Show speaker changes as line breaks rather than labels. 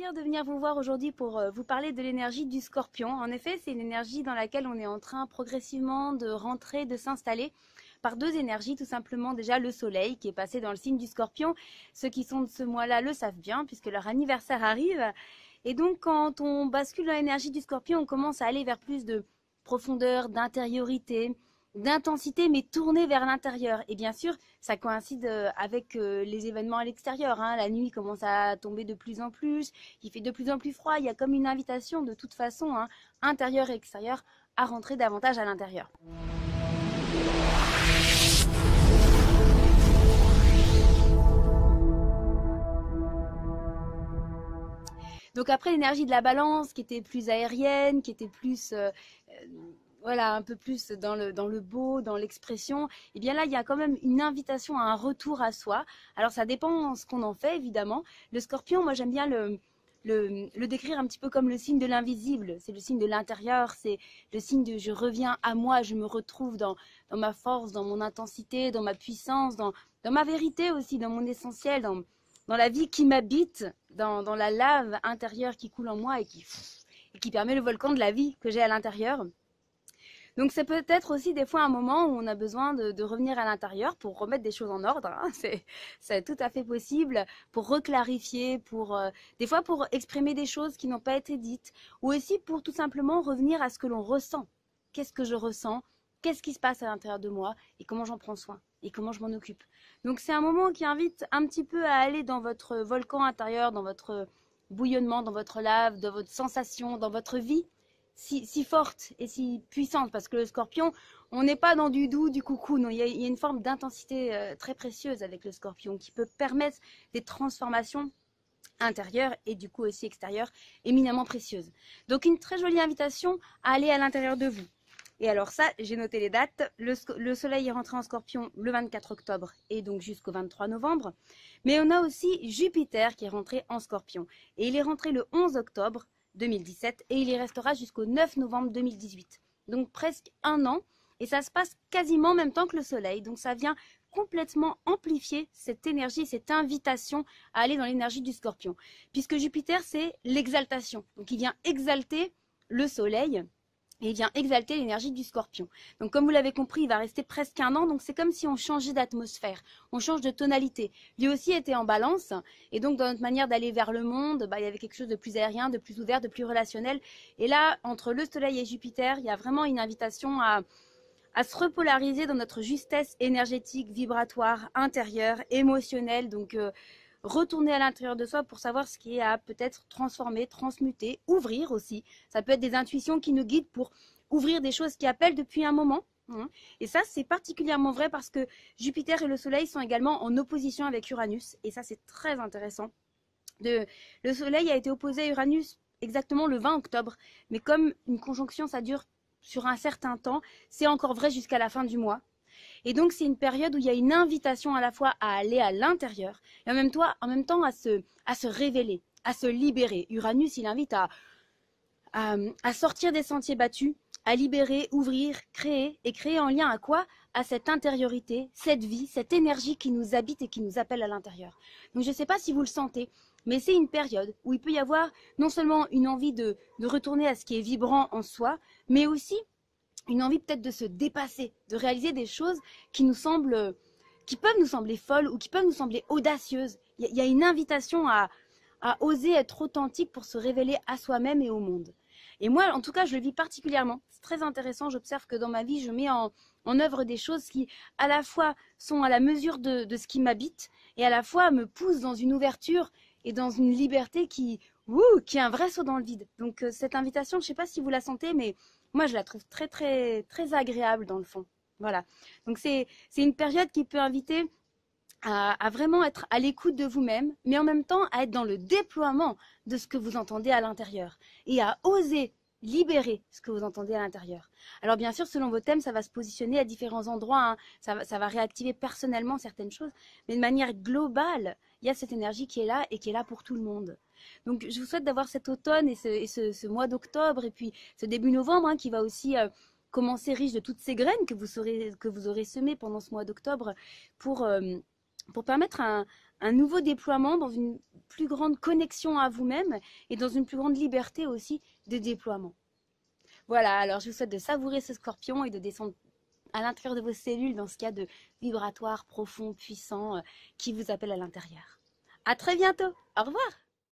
plaisir de venir vous voir aujourd'hui pour vous parler de l'énergie du Scorpion. En effet, c'est une énergie dans laquelle on est en train progressivement de rentrer, de s'installer par deux énergies, tout simplement déjà le Soleil qui est passé dans le signe du Scorpion. Ceux qui sont de ce mois-là le savent bien puisque leur anniversaire arrive. Et donc quand on bascule dans l'énergie du Scorpion, on commence à aller vers plus de profondeur, d'intériorité, d'intensité, mais tournée vers l'intérieur. Et bien sûr, ça coïncide avec les événements à l'extérieur. La nuit commence à tomber de plus en plus, il fait de plus en plus froid. Il y a comme une invitation de toute façon, intérieure et extérieure, à rentrer davantage à l'intérieur. Donc après l'énergie de la balance, qui était plus aérienne, qui était plus voilà, un peu plus dans le beau, dans l'expression, et bien là, il y a quand même une invitation à un retour à soi. Alors ça dépend ce qu'on en fait, évidemment. Le Scorpion, moi j'aime bien le décrire un petit peu comme le signe de l'invisible. C'est le signe de l'intérieur, c'est le signe de je reviens à moi, je me retrouve dans ma force, dans mon intensité, dans ma puissance, dans ma vérité aussi, dans mon essentiel, dans la vie qui m'habite, dans la lave intérieure qui coule en moi et qui permet le volcan de la vie que j'ai à l'intérieur. Donc c'est peut-être aussi des fois un moment où on a besoin de revenir à l'intérieur pour remettre des choses en ordre. C'est tout à fait possible, pour reclarifier, des fois pour exprimer des choses qui n'ont pas été dites, ou aussi pour tout simplement revenir à ce que l'on ressent. Qu'est-ce que je ressens? Qu'est-ce qui se passe à l'intérieur de moi? Et comment j'en prends soin? Et comment je m'en occupe? Donc c'est un moment qui invite un petit peu à aller dans votre volcan intérieur, dans votre bouillonnement, dans votre lave, dans votre sensation, dans votre vie. Si forte et si puissante, parce que le Scorpion, on n'est pas dans du doux, du coucou, non, il y a une forme d'intensité très précieuse avec le Scorpion qui peut permettre des transformations intérieures et du coup aussi extérieures éminemment précieuses. Donc une très jolie invitation à aller à l'intérieur de vous. Et alors ça, j'ai noté les dates. Le Soleil est rentré en Scorpion le 24 octobre et donc jusqu'au 23 novembre. Mais on a aussi Jupiter qui est rentré en Scorpion. Et il est rentré le 11 octobre 2017 et il y restera jusqu'au 9 novembre 2018. Donc presque un an et ça se passe quasiment en même temps que le Soleil. Donc ça vient complètement amplifier cette énergie, cette invitation à aller dans l'énergie du Scorpion. Puisque Jupiter, c'est l'exaltation. Donc il vient exalter le Soleil. Et il vient exalter l'énergie du Scorpion. Donc comme vous l'avez compris, il va rester presque un an. Donc c'est comme si on changeait d'atmosphère, on change de tonalité. Lui aussi était en balance. Et donc dans notre manière d'aller vers le monde, il y avait quelque chose de plus aérien, de plus ouvert, de plus relationnel. Et là, entre le Soleil et Jupiter, il y a vraiment une invitation à se repolariser dans notre justesse énergétique, vibratoire, intérieure, émotionnelle. Donc retourner à l'intérieur de soi pour savoir ce qui est à peut-être transformer, transmuter, ouvrir aussi. Ça peut être des intuitions qui nous guident pour ouvrir des choses qui appellent depuis un moment. Et ça, c'est particulièrement vrai parce que Jupiter et le Soleil sont également en opposition avec Uranus. Et ça, c'est très intéressant. Le Soleil a été opposé à Uranus exactement le 20 octobre. Mais comme une conjonction, ça dure sur un certain temps, c'est encore vrai jusqu'à la fin du mois. Et donc, c'est une période où il y a une invitation à la fois à aller à l'intérieur et en même temps à se révéler, à se libérer. Uranus, il invite à sortir des sentiers battus, à libérer, ouvrir, créer. Et créer en lien à quoi? À cette intériorité, cette vie, cette énergie qui nous habite et qui nous appelle à l'intérieur. Donc, je ne sais pas si vous le sentez, mais c'est une période où il peut y avoir non seulement une envie de retourner à ce qui est vibrant en soi, mais aussi une envie peut-être de se dépasser, de réaliser des choses qui peuvent nous sembler folles ou qui peuvent nous sembler audacieuses. Il y a une invitation à oser être authentique pour se révéler à soi-même et au monde. Et moi, en tout cas, je le vis particulièrement. C'est très intéressant. J'observe que dans ma vie, je mets en œuvre des choses qui, à la fois, sont à la mesure de ce qui m'habite et à la fois me poussent dans une ouverture et dans une liberté qui est un vrai saut dans le vide. Donc, cette invitation, je ne sais pas si vous la sentez, mais moi, je la trouve très, très, très agréable dans le fond. Voilà. Donc, c'est une période qui peut inviter à vraiment être à l'écoute de vous-même, mais en même temps à être dans le déploiement de ce que vous entendez à l'intérieur et à oser libérer ce que vous entendez à l'intérieur. Alors bien sûr, selon vos thèmes, ça va se positionner à différents endroits, ça va réactiver personnellement certaines choses, mais de manière globale, il y a cette énergie qui est là et qui est là pour tout le monde. Donc je vous souhaite d'avoir cet automne et ce mois d'octobre et puis ce début novembre qui va aussi commencer riche de toutes ces graines que vous aurez semées pendant ce mois d'octobre pour permettre un nouveau déploiement dans une plus grande connexion à vous-même et dans une plus grande liberté aussi de déploiement. Voilà, alors je vous souhaite de savourer ce scorpion et de descendre à l'intérieur de vos cellules dans ce cas de vibratoire profond, puissant qui vous appelle à l'intérieur. À très bientôt. Au revoir.